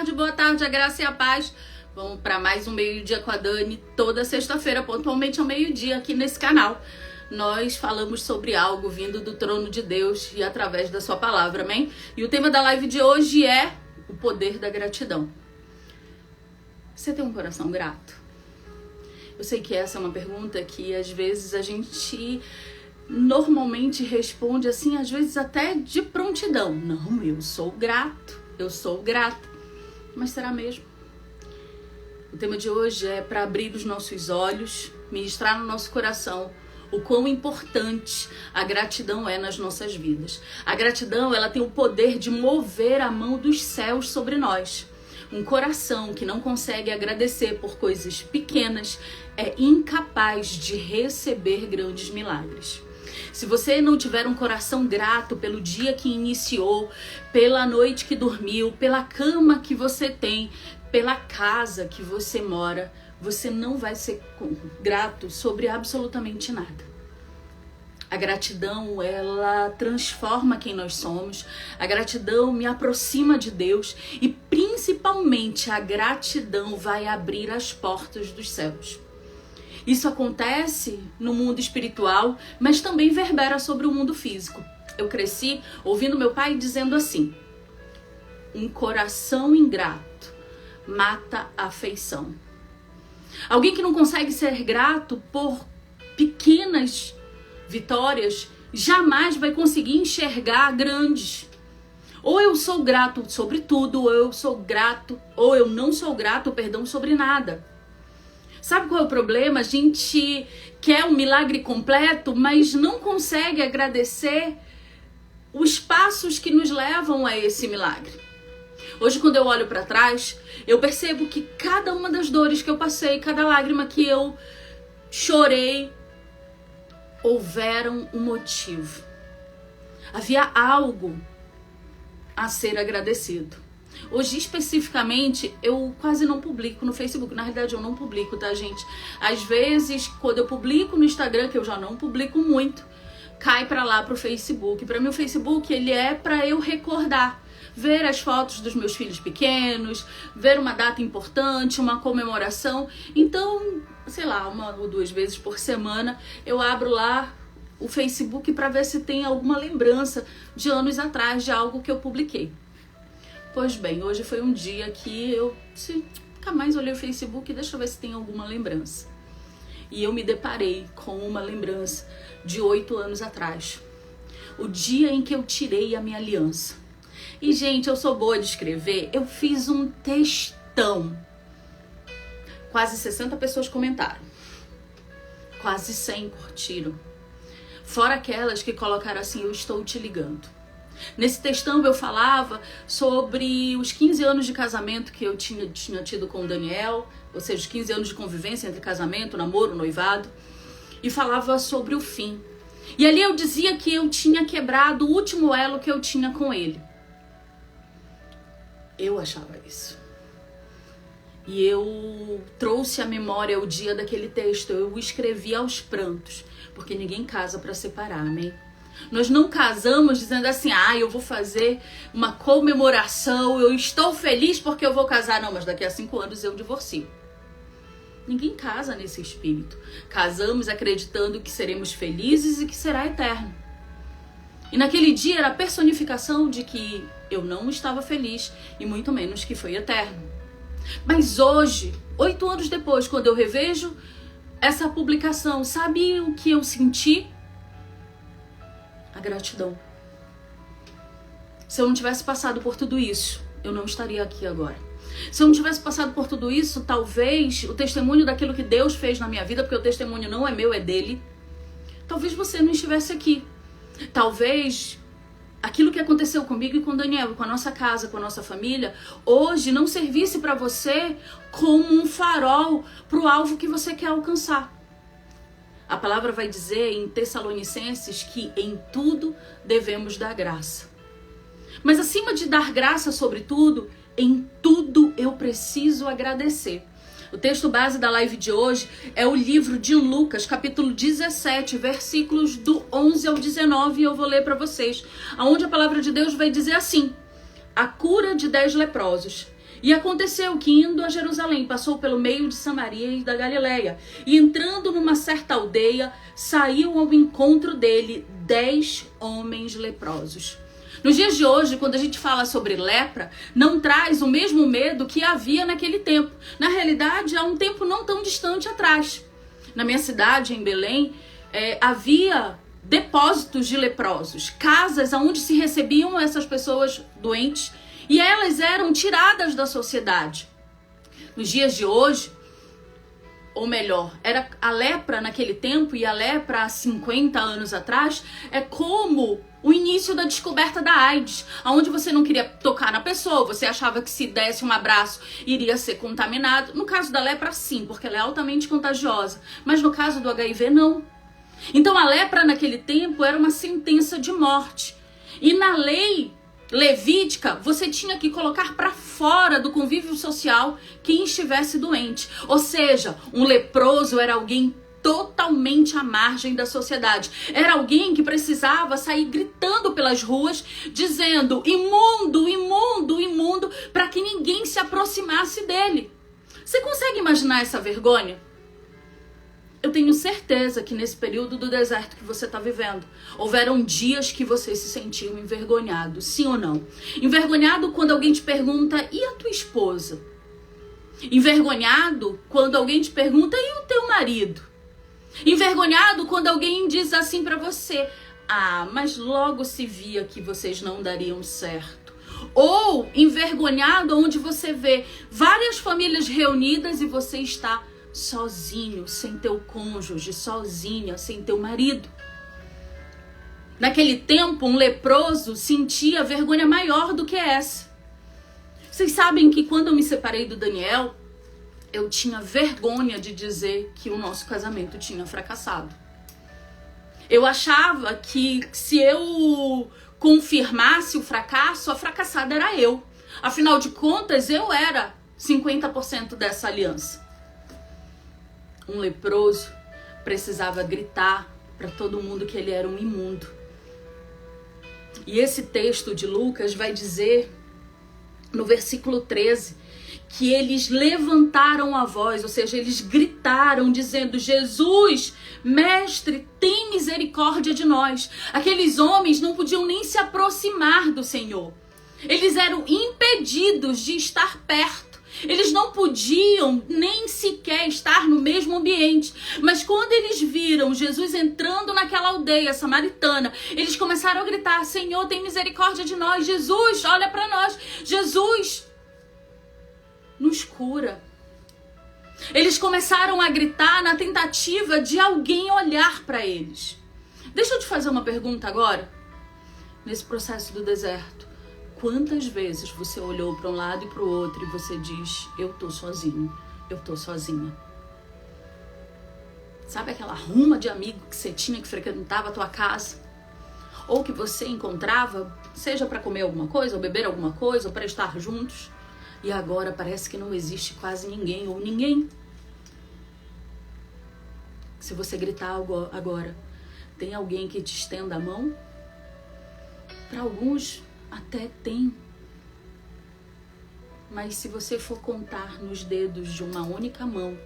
boa tarde, a graça e a paz. Vamos para mais um Meio-Dia com a Dani, toda sexta-feira, pontualmente ao meio-dia, aqui nesse canal. Nós falamos sobre algo vindo do trono de Deus e através da sua palavra, amém? E o tema da live de hoje é o poder da gratidão. Você tem um coração grato? Eu sei que essa é uma pergunta que às vezes a gente normalmente responde assim, às vezes até de prontidão. Não, eu sou grato, eu sou grata. Mas será mesmo? O tema de hoje é para abrir os nossos olhos, ministrar no nosso coração o quão importante a gratidão é nas nossas vidas. A gratidão, ela tem o poder de mover a mão dos céus sobre nós. Um coração que não consegue agradecer por coisas pequenas é incapaz de receber grandes milagres. Se você não tiver um coração grato pelo dia que iniciou, pela noite que dormiu, pela cama que você tem, pela casa que você mora, você não vai ser grato sobre absolutamente nada. A gratidão, ela transforma quem nós somos. A gratidão me aproxima de Deus e principalmente a gratidão vai abrir as portas dos céus. Isso acontece no mundo espiritual, mas também reverbera sobre o mundo físico. Eu cresci ouvindo meu pai dizendo assim: um coração ingrato mata a afeição. Alguém que não consegue ser grato por pequenas vitórias jamais vai conseguir enxergar grandes. Ou eu sou grato sobre tudo, ou eu sou grato, ou eu não sou grato, perdão, sobre nada. Sabe qual é o problema? A gente quer um milagre completo, mas não consegue agradecer os passos que nos levam a esse milagre. Hoje, quando eu olho para trás, eu percebo que cada uma das dores que eu passei, cada lágrima que eu chorei, houveram um motivo. Havia algo a ser agradecido. Hoje, especificamente, eu quase não publico no Facebook. Na realidade, eu não publico, tá, gente? Às vezes, quando eu publico no Instagram, que eu já não publico muito, cai pra lá pro Facebook. Pra mim, o Facebook, ele é pra eu recordar. Ver as fotos dos meus filhos pequenos, ver uma data importante, uma comemoração. Então, sei lá, 1 ou 2 vezes por semana, eu abro lá o Facebook pra ver se tem alguma lembrança de anos atrás de algo que eu publiquei. Pois bem, hoje foi um dia que eu nunca mais olhei o Facebook, deixa eu ver se tem alguma lembrança. E eu me deparei com uma lembrança de 8 anos atrás. O dia em que eu tirei a minha aliança. E, gente, eu sou boa de escrever, eu fiz um textão. Quase 60 pessoas comentaram. Quase 100 curtiram. Fora aquelas que colocaram assim, eu estou te ligando. Nesse textão eu falava sobre os 15 anos de casamento que eu tinha tido com o Daniel, ou seja, os 15 anos de convivência entre casamento, namoro, noivado, e falava sobre o fim. E ali eu dizia que eu tinha quebrado o último elo que eu tinha com ele. Eu achava isso. E eu trouxe à memória o dia daquele texto, eu o escrevi aos prantos, porque ninguém casa para separar, amém? Nós não casamos dizendo assim, eu vou fazer uma comemoração, eu estou feliz porque eu vou casar. Não, mas daqui a 5 anos eu divorcio. Ninguém casa nesse espírito. Casamos acreditando que seremos felizes e que será eterno. E naquele dia era a personificação de que eu não estava feliz e muito menos que foi eterno. Mas hoje, 8 anos depois, quando eu revejo essa publicação, sabe o que eu senti? A gratidão. Se eu não tivesse passado por tudo isso, eu não estaria aqui agora. Se eu não tivesse passado por tudo isso, talvez o testemunho daquilo que Deus fez na minha vida, porque o testemunho não é meu, é dele, talvez você não estivesse aqui. Talvez aquilo que aconteceu comigo e com o Daniel, com a nossa casa, com a nossa família, hoje não servisse para você como um farol para o alvo que você quer alcançar. A palavra vai dizer em Tessalonicenses que em tudo devemos dar graça. Mas acima de dar graça sobre tudo, em tudo eu preciso agradecer. O texto base da live de hoje é o livro de Lucas, capítulo 17, versículos do 11 ao 19, e eu vou ler para vocês, onde a palavra de Deus vai dizer assim: a cura de 10 leprosos. E aconteceu que, indo a Jerusalém, passou pelo meio de Samaria e da Galileia. E entrando numa certa aldeia, saiu ao encontro dele 10 homens leprosos. Nos dias de hoje, quando a gente fala sobre lepra, não traz o mesmo medo que havia naquele tempo. Na realidade, há um tempo não tão distante atrás. Na minha cidade, em Belém, havia depósitos de leprosos, casas onde se recebiam essas pessoas doentes e elas eram tiradas da sociedade. Nos dias de hoje, ou melhor, era a lepra naquele tempo e a lepra há 50 anos atrás, é como o início da descoberta da AIDS, onde você não queria tocar na pessoa, você achava que se desse um abraço iria ser contaminado. No caso da lepra, sim, porque ela é altamente contagiosa, mas no caso do HIV, não. Então a lepra naquele tempo era uma sentença de morte. E na lei levítica, você tinha que colocar para fora do convívio social quem estivesse doente. Ou seja, um leproso era alguém totalmente à margem da sociedade. Era alguém que precisava sair gritando pelas ruas, dizendo imundo, imundo, imundo, para que ninguém se aproximasse dele. Você consegue imaginar essa vergonha? Eu tenho certeza que nesse período do deserto que você está vivendo, houveram dias que você se sentiu envergonhado, sim ou não? Envergonhado quando alguém te pergunta, e a tua esposa? Envergonhado quando alguém te pergunta, e o teu marido? Envergonhado quando alguém diz assim pra você, mas logo se via que vocês não dariam certo. Ou envergonhado onde você vê várias famílias reunidas e você está sozinho, sem teu cônjuge, sozinha, sem teu marido. Naquele tempo, um leproso sentia vergonha maior do que essa. Vocês sabem que quando eu me separei do Daniel, eu tinha vergonha de dizer que o nosso casamento tinha fracassado. Eu achava que se eu confirmasse o fracasso, a fracassada era eu. Afinal de contas, eu era 50% dessa aliança. Um leproso precisava gritar para todo mundo que ele era um imundo. E esse texto de Lucas vai dizer, no versículo 13, que eles levantaram a voz, ou seja, eles gritaram dizendo, Jesus, mestre, tem misericórdia de nós. Aqueles homens não podiam nem se aproximar do Senhor. Eles eram impedidos de estar perto. Eles não podiam nem sequer estar no mesmo ambiente. Mas quando eles viram Jesus entrando naquela aldeia samaritana, eles começaram a gritar, Senhor, tem misericórdia de nós. Jesus, olha para nós. Jesus, nos cura. Eles começaram a gritar na tentativa de alguém olhar para eles. Deixa eu te fazer uma pergunta agora. Nesse processo do deserto, quantas vezes você olhou para um lado e para o outro e você diz, eu tô sozinho, eu tô sozinha? Sabe aquela ruma de amigo que você tinha que frequentava a tua casa? Ou que você encontrava, seja para comer alguma coisa, ou beber alguma coisa, ou para estar juntos? E agora parece que não existe quase ninguém ou ninguém. Se você gritar agora, tem alguém que te estenda a mão? Para alguns até tem. Mas se você for contar nos dedos de uma única mão,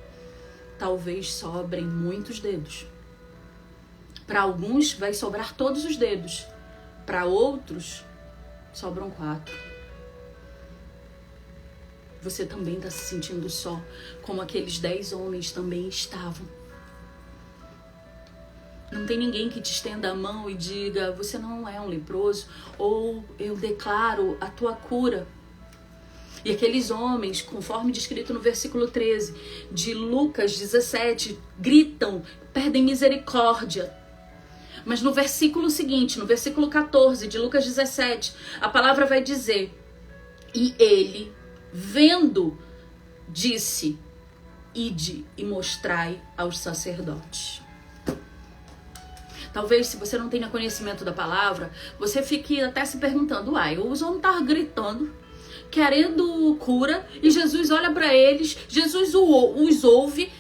talvez sobrem muitos dedos. Para alguns vai sobrar todos os dedos. Para outros, sobram 4. Você também está se sentindo só, como aqueles 10 homens também estavam. Não tem ninguém que te estenda a mão e diga, você não é um leproso, ou eu declaro a tua cura. E aqueles homens, conforme descrito no versículo 13 de Lucas 17, gritam, pedem misericórdia. Mas no versículo seguinte, no versículo 14 de Lucas 17, a palavra vai dizer, e ele, vendo, disse, ide e mostrai aos sacerdotes. Talvez, se você não tenha conhecimento da palavra, você fique até se perguntando, os homens estavam gritando, querendo cura, e Jesus olha para eles, Jesus os ouve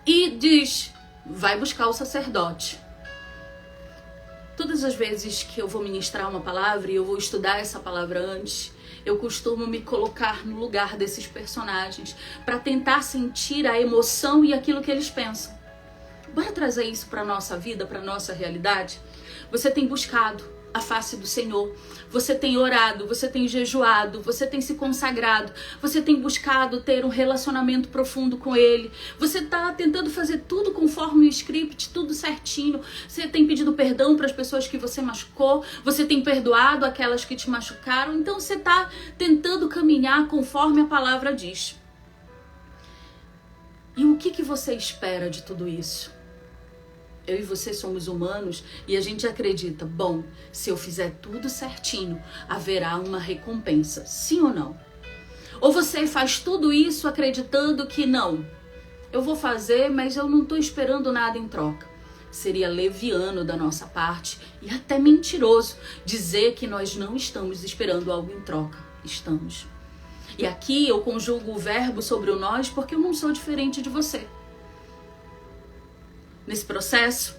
e diz, vai buscar o sacerdote. Todas as vezes que eu vou ministrar uma palavra e eu vou estudar essa palavra antes, Eu costumo me colocar no lugar desses personagens para tentar sentir a emoção e aquilo que eles pensam. Bora trazer isso para nossa vida, para nossa realidade? Você tem buscado a face do Senhor, você tem orado, você tem jejuado, você tem se consagrado, você tem buscado ter um relacionamento profundo com Ele, você está tentando fazer tudo conforme o script, tudo certinho, você tem pedido perdão para as pessoas que você machucou, você tem perdoado aquelas que te machucaram, então você está tentando caminhar conforme a palavra diz. E o que você espera de tudo isso? Eu e você somos humanos e a gente acredita, bom, se eu fizer tudo certinho, haverá uma recompensa. Sim ou não? Ou você faz tudo isso acreditando que não, eu vou fazer, mas eu não estou esperando nada em troca. Seria leviano da nossa parte e até mentiroso dizer que nós não estamos esperando algo em troca. Estamos. E aqui eu conjugo o verbo sobre o nós porque eu não sou diferente de você. Nesse processo,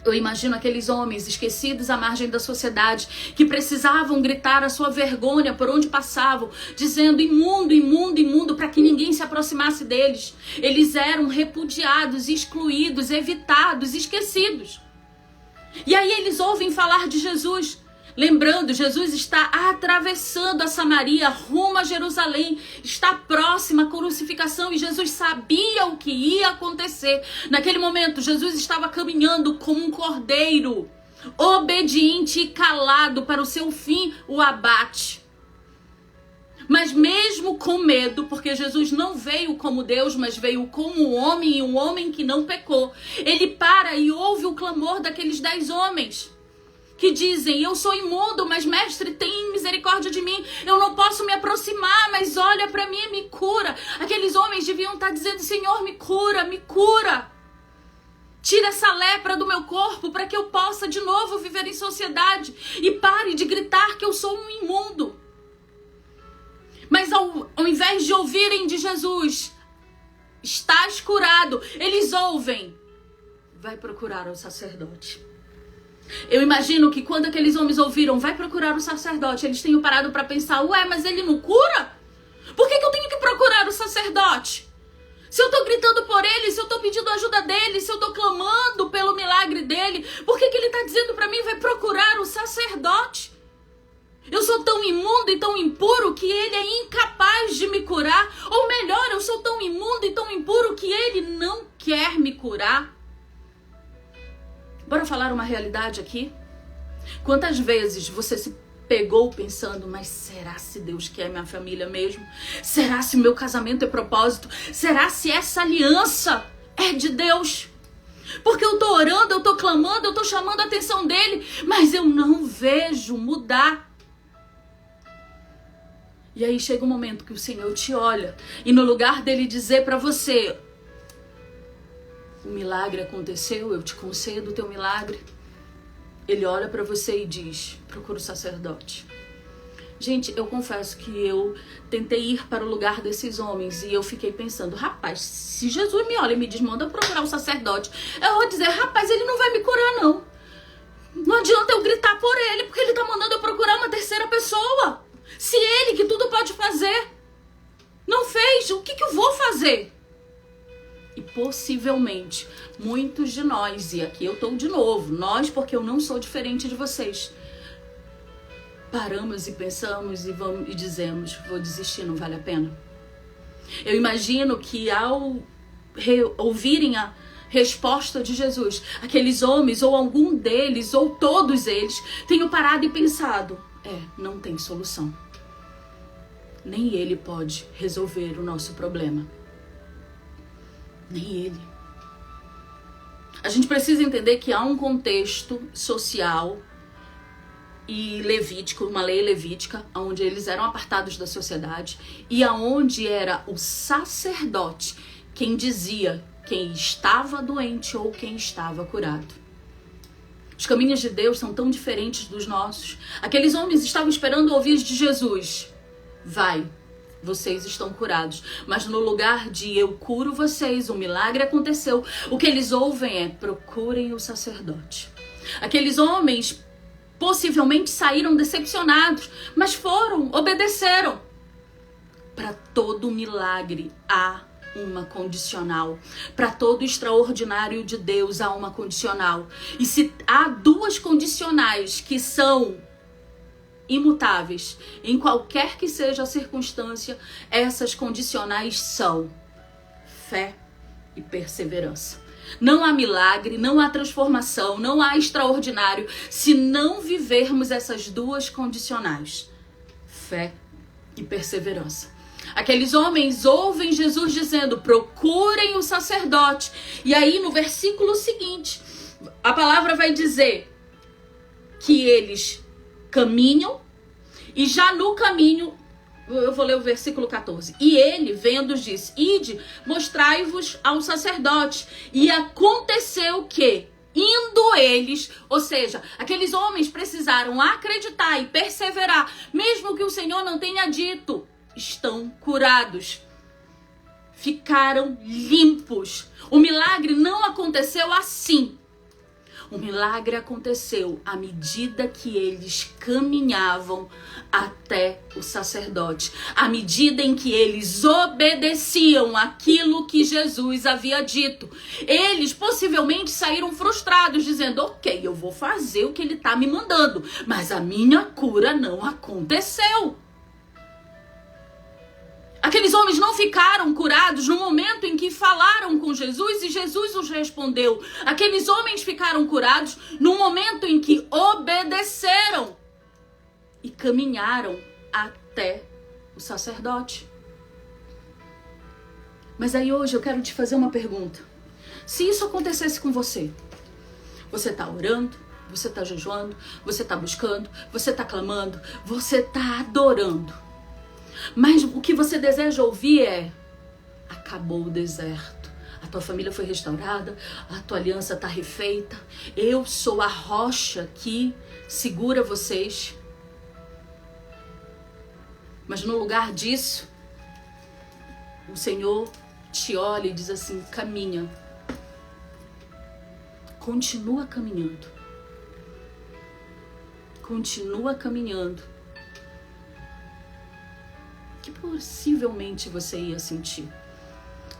eu imagino aqueles homens esquecidos à margem da sociedade que precisavam gritar a sua vergonha por onde passavam, dizendo imundo, imundo, imundo, para que ninguém se aproximasse deles. Eles eram repudiados, excluídos, evitados, esquecidos. E aí eles ouvem falar de Jesus. Lembrando, Jesus está atravessando a Samaria rumo a Jerusalém, está próxima à crucificação e Jesus sabia o que ia acontecer. Naquele momento, Jesus estava caminhando como um cordeiro, obediente e calado para o seu fim, o abate. Mas mesmo com medo, porque Jesus não veio como Deus, mas veio como homem e um homem que não pecou, ele para e ouve o clamor daqueles 10 homens. Que dizem, eu sou imundo, mas mestre, tem misericórdia de mim. Eu não posso me aproximar, mas olha para mim e me cura. Aqueles homens deviam estar dizendo, Senhor, me cura, me cura. Tira essa lepra do meu corpo para que eu possa de novo viver em sociedade. E pare de gritar que eu sou um imundo. Mas ao invés de ouvirem de Jesus, estás curado, eles ouvem, vai procurar o sacerdote. Eu imagino que quando aqueles homens ouviram, vai procurar o sacerdote, eles tenham parado para pensar, ué, mas ele não cura? Por que eu tenho que procurar o sacerdote? Se eu tô gritando por ele, se eu tô pedindo ajuda dele, se eu tô clamando pelo milagre dele, por que ele tá dizendo para mim, vai procurar o sacerdote? Eu sou tão imundo e tão impuro que ele é incapaz de me curar. Ou melhor, eu sou tão imundo e tão impuro que ele não quer me curar. Bora falar uma realidade aqui? Quantas vezes você se pegou pensando, mas será se Deus quer minha família mesmo? Será se meu casamento é propósito? Será se essa aliança é de Deus? Porque eu tô orando, eu tô clamando, eu tô chamando a atenção dele, mas eu não vejo mudar. E aí chega um momento que o Senhor te olha e no lugar dele dizer pra você, o milagre aconteceu, eu te concedo o teu milagre. Ele olha pra você e diz, procura o sacerdote. Gente, eu confesso que eu tentei ir para o lugar desses homens e eu fiquei pensando, rapaz, se Jesus me olha e me diz, manda procurar o sacerdote, eu vou dizer, rapaz, ele não vai me curar não. Não adianta eu gritar por ele, porque ele tá mandando eu procurar uma terceira pessoa. Se ele, que tudo pode fazer, não fez, o que eu vou fazer? E possivelmente, muitos de nós, e aqui eu estou de novo, nós porque eu não sou diferente de vocês, paramos e pensamos e dizemos, vou desistir, não vale a pena. Eu imagino que ao ouvirem a resposta de Jesus, aqueles homens, ou algum deles, ou todos eles, tenham parado e pensado, não tem solução. Nem ele pode resolver o nosso problema. Nem ele. A gente precisa entender que há um contexto social e levítico, uma lei levítica, onde eles eram apartados da sociedade e aonde era o sacerdote quem dizia quem estava doente ou quem estava curado. Os caminhos de Deus são tão diferentes dos nossos. Aqueles homens estavam esperando ouvir de Jesus, vai, vocês estão curados. Mas no lugar de eu curo vocês, o milagre aconteceu, o que eles ouvem é, procurem o sacerdote. Aqueles homens Possivelmente saíram decepcionados, mas obedeceram. Para todo milagre há uma condicional. Para todo extraordinário de Deus há uma condicional. E se há duas condicionais que são imutáveis, em qualquer que seja a circunstância, essas condicionais são fé e perseverança. Não há milagre, não há transformação, não há extraordinário se não vivermos essas duas condicionais, fé e perseverança. Aqueles homens ouvem Jesus dizendo: procurem o sacerdote. E aí no versículo seguinte, a palavra vai dizer que eles caminham, e já no caminho, eu vou ler o versículo 14. E ele, vendo, disse: ide, mostrai-vos ao sacerdote. E aconteceu que, indo eles, ou seja, aqueles homens precisaram acreditar e perseverar, mesmo que o Senhor não tenha dito, estão curados. Ficaram limpos. O milagre não aconteceu assim. O milagre aconteceu à medida que eles caminhavam até o sacerdote. À medida em que eles obedeciam aquilo que Jesus havia dito. Eles possivelmente saíram frustrados, dizendo: ok, eu vou fazer o que ele está me mandando, mas a minha cura não aconteceu. Aqueles homens não ficaram curados no momento em que falaram com Jesus e Jesus os respondeu. Aqueles homens ficaram curados no momento em que obedeceram e caminharam até o sacerdote. Mas aí hoje eu quero te fazer uma pergunta. Se isso acontecesse com você, você está orando, você está jejuando, você está buscando, você está clamando, você está adorando. Mas o que você deseja ouvir é: acabou o deserto, a tua família foi restaurada, a tua aliança está refeita, eu sou a rocha que segura vocês. Mas no lugar disso, o Senhor te olha e diz assim: caminha, continua caminhando, continua caminhando. Que possivelmente você ia sentir?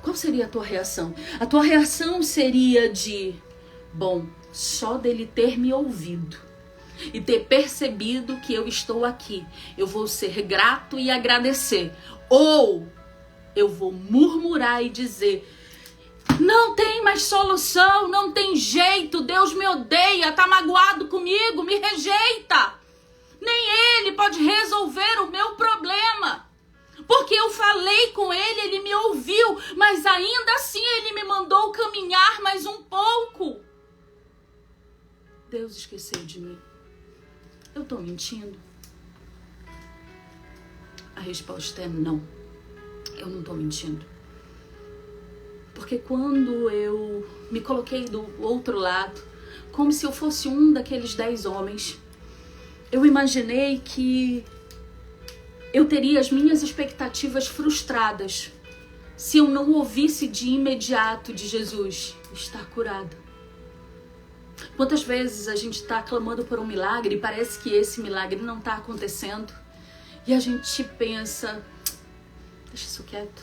Qual seria a tua reação? A tua reação seria de: bom, só dele ter me ouvido e ter percebido que eu estou aqui, eu vou ser grato e agradecer. Ou eu vou murmurar e dizer: não tem mais solução, não tem jeito, Deus me odeia, tá magoado comigo, me rejeita. Nem ele pode resolver o meu problema. Porque eu falei com ele, ele me ouviu, mas ainda assim ele me mandou caminhar mais um pouco. Deus esqueceu de mim. Eu estou mentindo? A resposta é não. Eu não estou mentindo. Porque quando eu me coloquei do outro lado, como se eu fosse um daqueles 10 homens, eu imaginei que eu teria as minhas expectativas frustradas se eu não ouvisse de imediato de Jesus: está curado. Quantas vezes a gente está clamando por um milagre e parece que esse milagre não está acontecendo e a gente pensa: deixa isso quieto.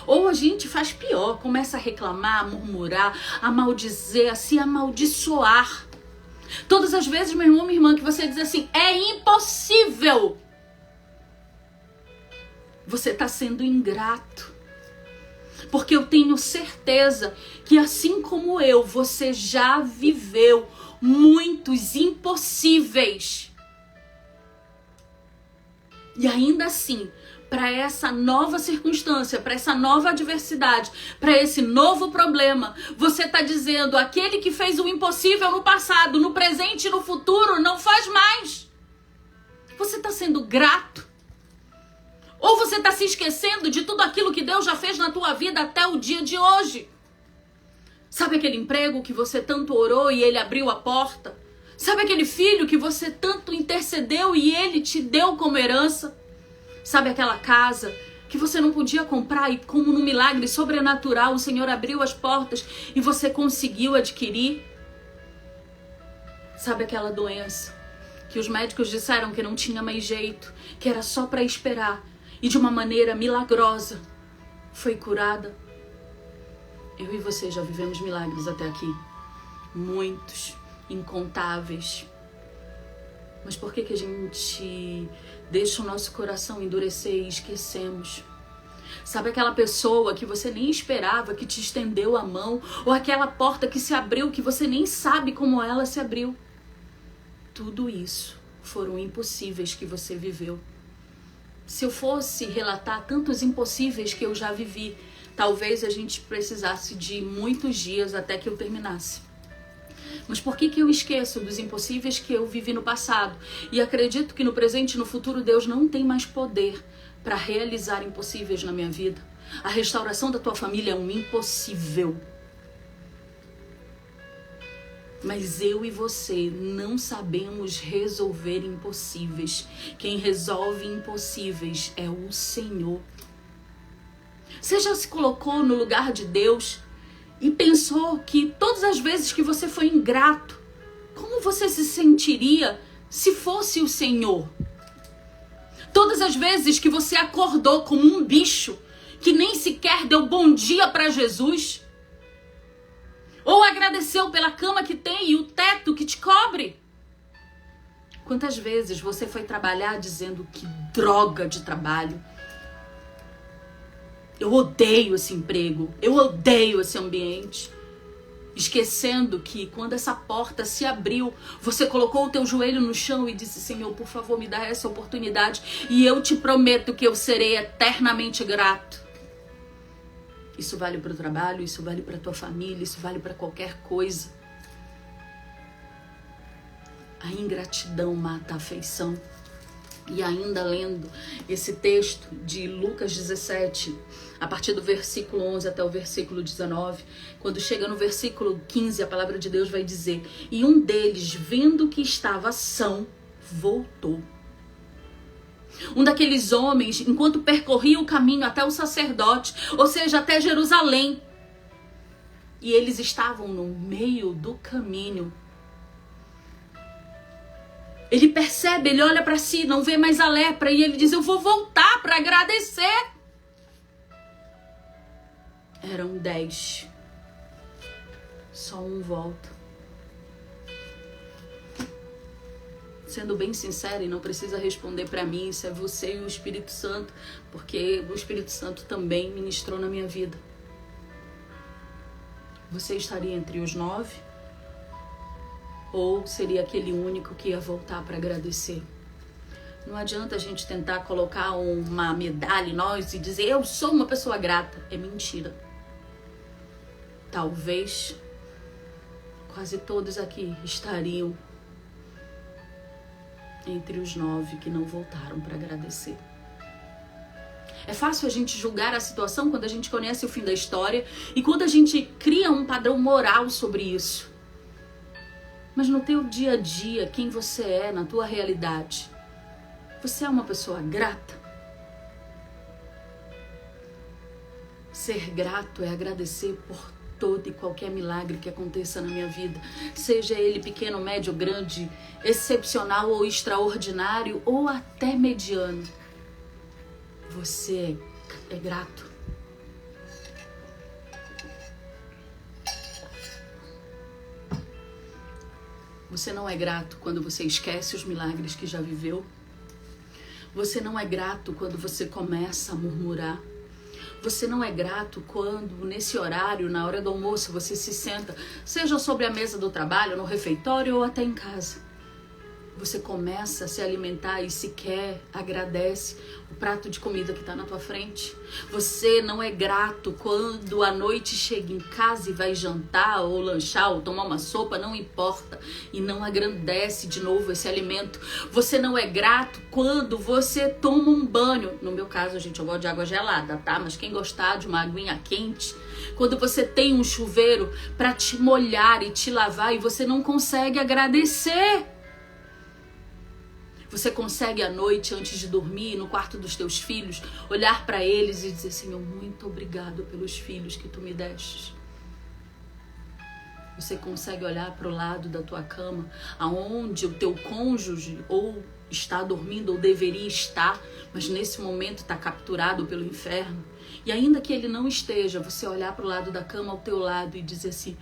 Ou a gente faz pior, começa a reclamar, a murmurar, a maldizer, a se amaldiçoar. Todas as vezes, meu irmão, minha irmã, que você diz assim: é impossível, você está sendo ingrato. Porque eu tenho certeza que, assim como eu, você já viveu muitos impossíveis. E ainda assim, para essa nova circunstância, para essa nova adversidade, para esse novo problema, você está dizendo: aquele que fez o impossível no passado, no presente e no futuro, não faz mais. Você está sendo grato? Ou você está se esquecendo de tudo aquilo que Deus já fez na tua vida até o dia de hoje? Sabe aquele emprego que você tanto orou e ele abriu a porta? Sabe aquele filho que você tanto intercedeu e ele te deu como herança? Sabe aquela casa que você não podia comprar e, como num milagre sobrenatural, o Senhor abriu as portas e você conseguiu adquirir? Sabe aquela doença que os médicos disseram que não tinha mais jeito, que era só para esperar, e de uma maneira milagrosa foi curada. Eu e você já vivemos milagres até aqui, muitos, incontáveis. Mas por que a gente deixa o nosso coração endurecer e esquecemos? Sabe aquela pessoa que você nem esperava, que te estendeu a mão, ou aquela porta que se abriu que você nem sabe como ela se abriu? Tudo isso foram impossíveis que você viveu. Se eu fosse relatar tantos impossíveis que eu já vivi, talvez a gente precisasse de muitos dias até que eu terminasse. Mas por que eu esqueço dos impossíveis que eu vivi no passado? E acredito que no presente e no futuro Deus não tem mais poder para realizar impossíveis na minha vida. A restauração da tua família é um impossível. Mas eu e você não sabemos resolver impossíveis. Quem resolve impossíveis é o Senhor. Você já se colocou no lugar de Deus e pensou que todas as vezes que você foi ingrato, como você se sentiria se fosse o Senhor? Todas as vezes que você acordou como um bicho que nem sequer deu bom dia para Jesus, ou agradeceu pela cama que tem e o teto que te cobre. Quantas vezes você foi trabalhar dizendo que droga de trabalho? Eu odeio esse emprego, eu odeio esse ambiente. Esquecendo que quando essa porta se abriu, você colocou o teu joelho no chão e disse: Senhor, por favor, me dá essa oportunidade e eu te prometo que eu serei eternamente grato. Isso vale para o trabalho, isso vale para a tua família, isso vale para qualquer coisa. A ingratidão mata a afeição. E ainda lendo esse texto de Lucas 17, a partir do versículo 11 até o versículo 19, quando chega no versículo 15, a palavra de Deus vai dizer: e um deles, vendo que estava são, voltou. Um daqueles homens, enquanto percorria o caminho até o sacerdote, ou seja, até Jerusalém, e eles estavam no meio do caminho, ele percebe, ele olha para si, não vê mais a lepra, e ele diz: eu vou voltar para agradecer. Eram 10. Só um volta. Sendo bem sincera, e não precisa responder para mim, isso é você e o Espírito Santo, porque o Espírito Santo também ministrou na minha vida. Você estaria entre os 9? Ou seria aquele único que ia voltar para agradecer? Não adianta a gente tentar colocar uma medalha em nós e dizer: eu sou uma pessoa grata. É mentira. Talvez quase todos aqui estariam entre os 9 que não voltaram para agradecer. É fácil a gente julgar a situação quando a gente conhece o fim da história e quando a gente cria um padrão moral sobre isso. Mas no teu dia a dia, quem você é, na tua realidade, você é uma pessoa grata? Ser grato é agradecer por todo e qualquer milagre que aconteça na minha vida, seja ele pequeno, médio, grande, excepcional ou extraordinário, ou até mediano. Você é grato. Você não é grato quando você esquece os milagres que já viveu. Você não é grato quando você começa a murmurar. Você não é grato quando, nesse horário, na hora do almoço, você se senta, seja sobre a mesa do trabalho, no refeitório ou até em casa. Você começa a se alimentar e sequer agradece o prato de comida que está na tua frente. Você não é grato quando à noite chega em casa e vai jantar ou lanchar ou tomar uma sopa, não importa, e não agradece de novo esse alimento. Você não é grato quando você toma um banho. No meu caso, gente, eu gosto de água gelada, tá? Mas quem gostar de uma aguinha quente, quando você tem um chuveiro para te molhar e te lavar e você não consegue agradecer. Você consegue à noite, antes de dormir, no quarto dos teus filhos, olhar para eles e dizer: Senhor, muito obrigado pelos filhos que tu me deste. Você consegue olhar para o lado da tua cama, aonde o teu cônjuge ou está dormindo ou deveria estar, mas nesse momento está capturado pelo inferno? E ainda que ele não esteja, você olhar para o lado da cama ao teu lado e dizer assim: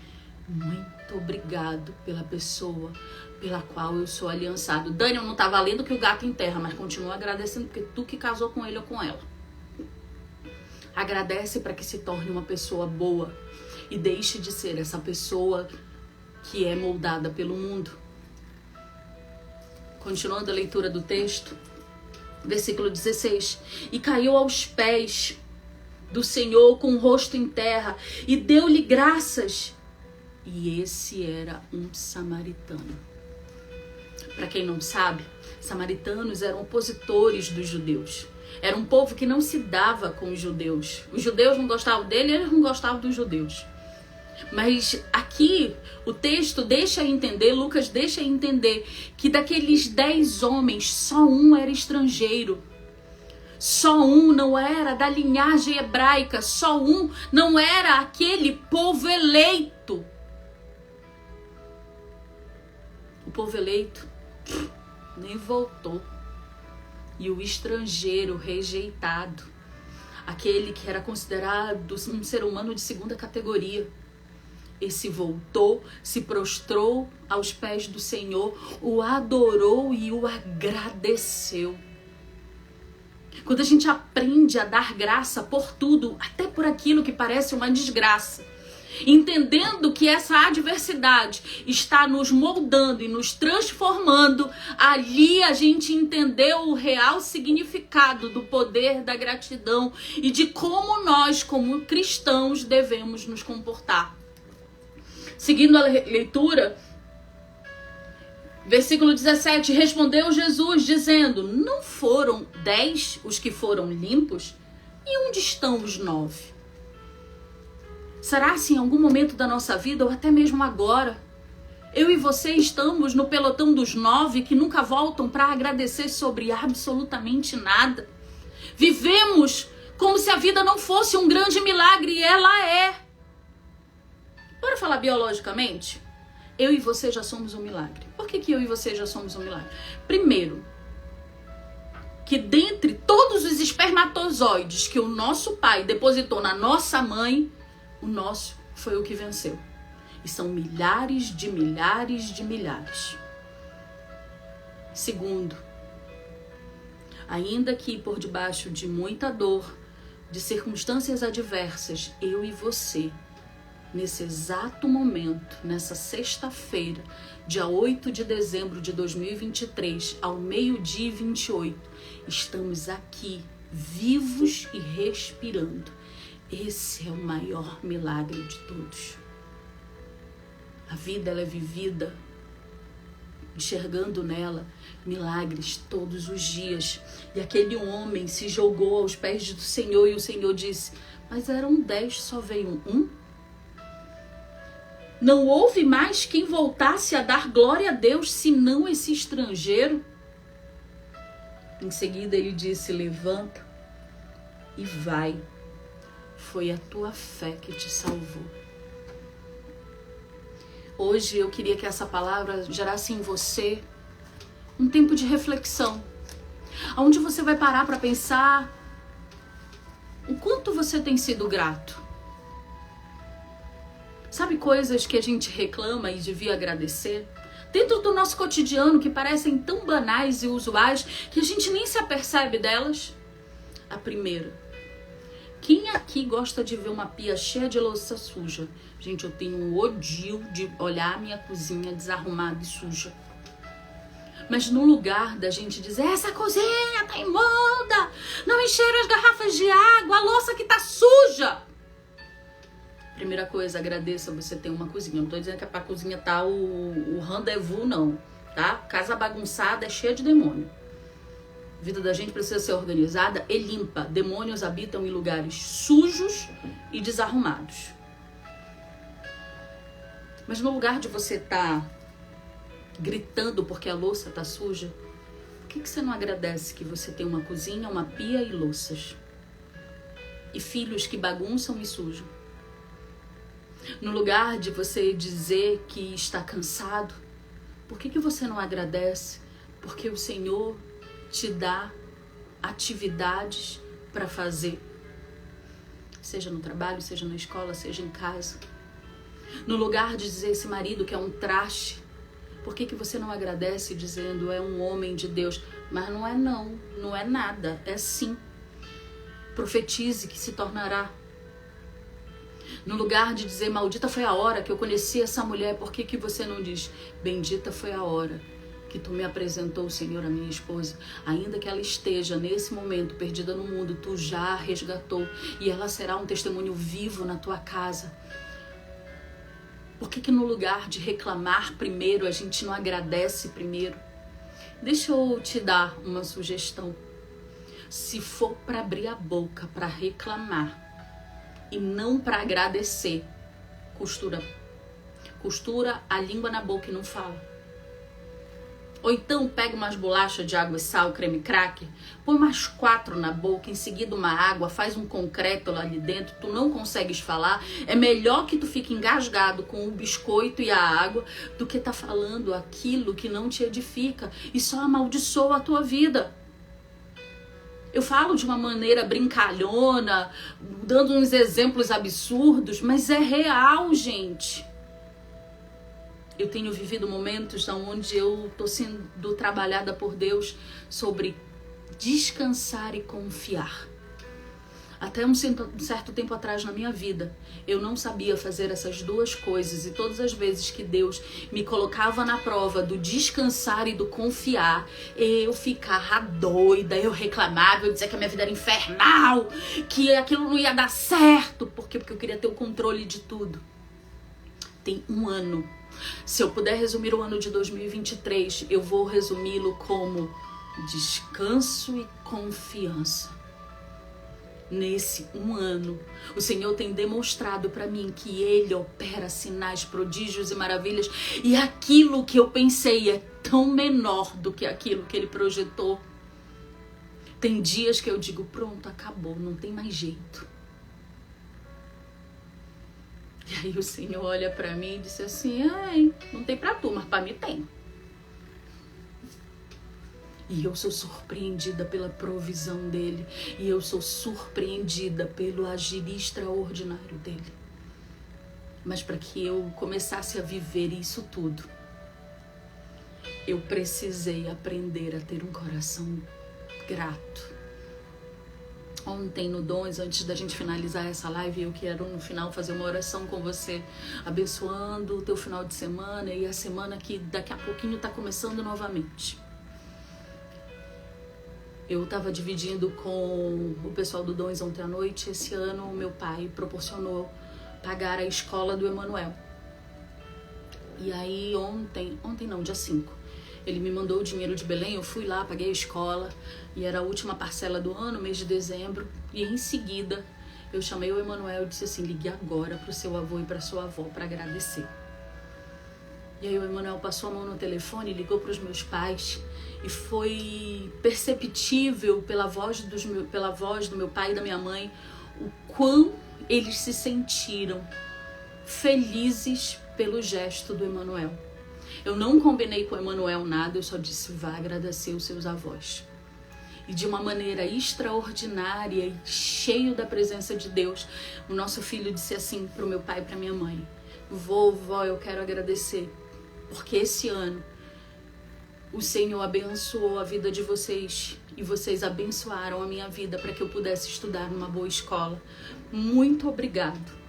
muito obrigado pela pessoa pela qual eu sou aliançado. Daniel, não tá valendo que o gato enterra, mas continua agradecendo porque tu que casou com ele ou com ela. Agradece para que se torne uma pessoa boa e deixe de ser essa pessoa que é moldada pelo mundo. Continuando a leitura do texto, versículo 16. E caiu aos pés do Senhor com o rosto em terra e deu-lhe graças. E esse era um samaritano. Para quem não sabe, samaritanos eram opositores dos judeus. Era um povo que não se dava com os judeus. Os judeus não gostavam dele, eles não gostavam dos judeus. Mas aqui o texto deixa entender, Lucas deixa entender que daqueles 10 homens, só um era estrangeiro. Só um não era da linhagem hebraica, só um não era aquele povo eleito. O povo eleito nem voltou. E o estrangeiro rejeitado, aquele que era considerado um ser humano de segunda categoria, esse voltou, se prostrou aos pés do Senhor, o adorou e o agradeceu. Quando a gente aprende a dar graça por tudo, até por aquilo que parece uma desgraça, entendendo que essa adversidade está nos moldando e nos transformando, ali a gente entendeu o real significado do poder da gratidão e de como nós, como cristãos, devemos nos comportar. Seguindo a leitura, versículo 17, respondeu Jesus dizendo: não foram 10 os que foram limpos? E onde estão os 9? Será se em algum momento da nossa vida, ou até mesmo agora, eu e você estamos no pelotão dos 9 que nunca voltam para agradecer sobre absolutamente nada? Vivemos como se a vida não fosse um grande milagre, e ela é. Bora falar biologicamente? Eu e você já somos um milagre. Por que eu e você já somos um milagre? Primeiro, que dentre todos os espermatozoides que o nosso pai depositou na nossa mãe, o nosso foi o que venceu. E são milhares de milhares de milhares. Segundo, ainda que por debaixo de muita dor, de circunstâncias adversas, eu e você, nesse exato momento, nessa sexta-feira, dia 8 de dezembro de 2023, ao 12h28, estamos aqui, vivos e respirando. Esse é o maior milagre de todos. A vida, ela é vivida enxergando nela milagres todos os dias. E aquele homem se jogou aos pés do Senhor e o Senhor disse: mas eram 10, só veio um? Não houve mais quem voltasse a dar glória a Deus, senão esse estrangeiro? Em seguida ele disse: levanta e vai. Foi a tua fé que te salvou. Hoje eu queria que essa palavra gerasse em você um tempo de reflexão, onde você vai parar para pensar o quanto você tem sido grato. Sabe, coisas que a gente reclama e devia agradecer? Dentro do nosso cotidiano, que parecem tão banais e usuais que a gente nem se apercebe delas. A primeira: quem aqui gosta de ver uma pia cheia de louça suja? Gente, eu tenho um ódio de olhar a minha cozinha desarrumada e suja. Mas no lugar da gente dizer: essa cozinha tá imunda, não encheram as garrafas de água, a louça que tá suja. Primeira coisa, agradeça você ter uma cozinha. Não tô dizendo que é pra cozinha tá o rendezvous, não, tá? Casa bagunçada é cheia de demônio. A vida da gente precisa ser organizada e limpa. Demônios habitam em lugares sujos e desarrumados. Mas no lugar de você estar gritando porque a louça tá suja, por que você não agradece que você tem uma cozinha, uma pia e louças? E filhos que bagunçam e sujam? No lugar de você dizer que está cansado, por que você não agradece? Porque o Senhor te dá atividades para fazer. Seja no trabalho, seja na escola, seja em casa. No lugar de dizer esse marido que é um traste, por que você não agradece dizendo é um homem de Deus? Mas não é não, não é nada, é sim. Profetize que se tornará. No lugar de dizer maldita foi a hora que eu conheci essa mulher, por que você não diz bendita foi a hora que tu me apresentou, Senhor, a minha esposa? Ainda que ela esteja nesse momento perdida no mundo, tu já a resgatou e ela será um testemunho vivo na tua casa. Por que no lugar de reclamar primeiro, a gente não agradece primeiro? Deixa eu te dar uma sugestão. Se for para abrir a boca, para reclamar e não para agradecer, costura a língua na boca e não fala. Ou então pega umas bolachas de água e sal, creme cracker, põe umas 4 na boca, em seguida uma água, faz um concreto lá ali dentro, tu não consegues falar, é melhor que tu fique engasgado com o biscoito e a água do que tá falando aquilo que não te edifica e só amaldiçoa a tua vida. Eu falo de uma maneira brincalhona, dando uns exemplos absurdos, mas é real, gente. Eu tenho vivido momentos onde eu estou sendo trabalhada por Deus sobre descansar e confiar. Até um certo tempo atrás na minha vida, eu não sabia fazer essas duas coisas. E todas as vezes que Deus me colocava na prova do descansar e do confiar, eu ficava doida, eu reclamava, eu dizia que a minha vida era infernal, que aquilo não ia dar certo. Por quê? Porque eu queria ter o controle de tudo. Tem um ano. Se eu puder resumir o ano de 2023, eu vou resumi-lo como descanso e confiança. Nesse um ano, o Senhor tem demonstrado para mim que Ele opera sinais, prodígios e maravilhas, e aquilo que eu pensei é tão menor do que aquilo que Ele projetou. Tem dias que eu digo, pronto, acabou, não tem mais jeito. E aí o Senhor olha pra mim e disse assim, não tem pra tu, mas pra mim tem. E eu sou surpreendida pela provisão dele. E eu sou surpreendida pelo agir extraordinário dele. Mas para que eu começasse a viver isso tudo, eu precisei aprender a ter um coração grato. Ontem no Dons, antes da gente finalizar essa live, eu quero no final fazer uma oração com você, abençoando o teu final de semana e a semana que daqui a pouquinho está começando novamente. Eu estava dividindo com o pessoal do Dons ontem à noite. Esse ano o meu pai proporcionou pagar a escola do Emanuel. E aí ontem não, dia 5. Ele me mandou o dinheiro de Belém, eu fui lá, paguei a escola, e era a última parcela do ano, mês de dezembro, e em seguida eu chamei o Emanuel e disse assim, ligue agora pro seu avô e pra sua avó para agradecer. E aí o Emanuel passou a mão no telefone, ligou pros meus pais, e foi perceptível pela voz do meu pai e da minha mãe, o quão eles se sentiram felizes pelo gesto do Emanuel. Eu não combinei com o Emanuel nada, eu só disse, vá agradecer os seus avós. E de uma maneira extraordinária e cheio da presença de Deus, o nosso filho disse assim para o meu pai e para minha mãe, vovó, eu quero agradecer, porque esse ano o Senhor abençoou a vida de vocês e vocês abençoaram a minha vida para que eu pudesse estudar numa boa escola. Muito obrigado.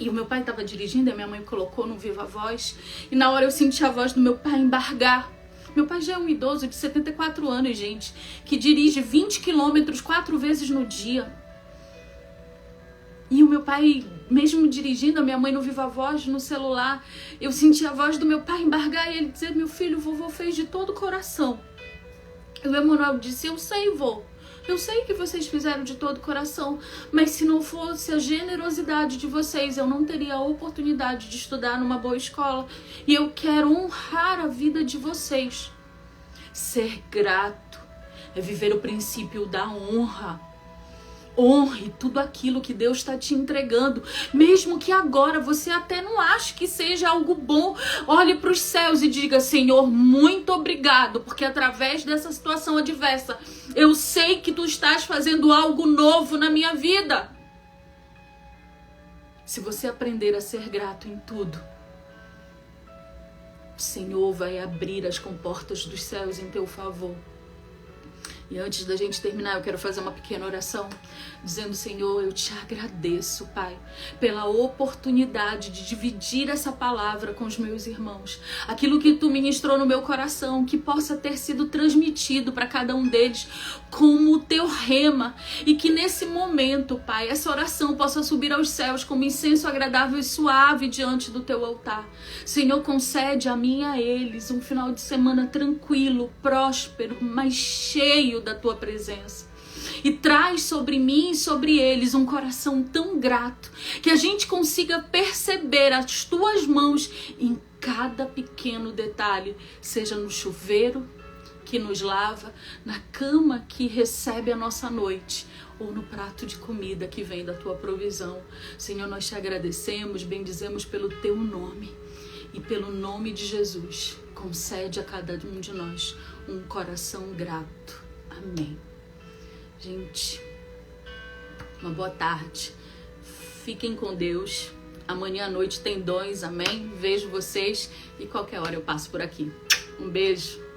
E o meu pai estava dirigindo, e a minha mãe colocou no viva voz. E na hora eu senti a voz do meu pai embargar. Meu pai já é um idoso de 74 anos, gente, que dirige 20 quilômetros 4 vezes no dia. E o meu pai, mesmo dirigindo, a minha mãe no viva voz, no celular, eu senti a voz do meu pai embargar e ele dizer, meu filho, o vovô fez de todo o coração. E o Emanuel disse, eu sei, vô. Eu sei que vocês fizeram de todo o coração, mas se não fosse a generosidade de vocês, eu não teria a oportunidade de estudar numa boa escola. E eu quero honrar a vida de vocês. Ser grato é viver o princípio da honra. Honre tudo aquilo que Deus está te entregando, mesmo que agora você até não ache que seja algo bom. Olhe para os céus e diga: Senhor, muito obrigado, porque através dessa situação adversa, eu sei que tu estás fazendo algo novo na minha vida. Se você aprender a ser grato em tudo, o Senhor vai abrir as comportas dos céus em teu favor. E antes da gente terminar, eu quero fazer uma pequena oração, dizendo: Senhor, eu te agradeço, Pai, pela oportunidade de dividir essa palavra com os meus irmãos. Aquilo que tu ministrou no meu coração, que possa ter sido transmitido para cada um deles como o teu rema. E que nesse momento, Pai, essa oração possa subir aos céus como incenso agradável e suave diante do teu altar. Senhor, concede a mim e a eles um final de semana tranquilo, próspero, mas cheio da tua presença. E traz sobre mim e sobre eles um coração tão grato, que a gente consiga perceber as tuas mãos em cada pequeno detalhe, seja no chuveiro que nos lava, na cama que recebe a nossa noite, ou no prato de comida que vem da tua provisão. Senhor, nós te agradecemos, bendizemos pelo teu nome. E pelo nome de Jesus, concede a cada um de nós um coração grato. Amém. Gente, uma boa tarde. Fiquem com Deus. Amanhã à noite tem dons, amém? Vejo vocês e qualquer hora eu passo por aqui. Um beijo.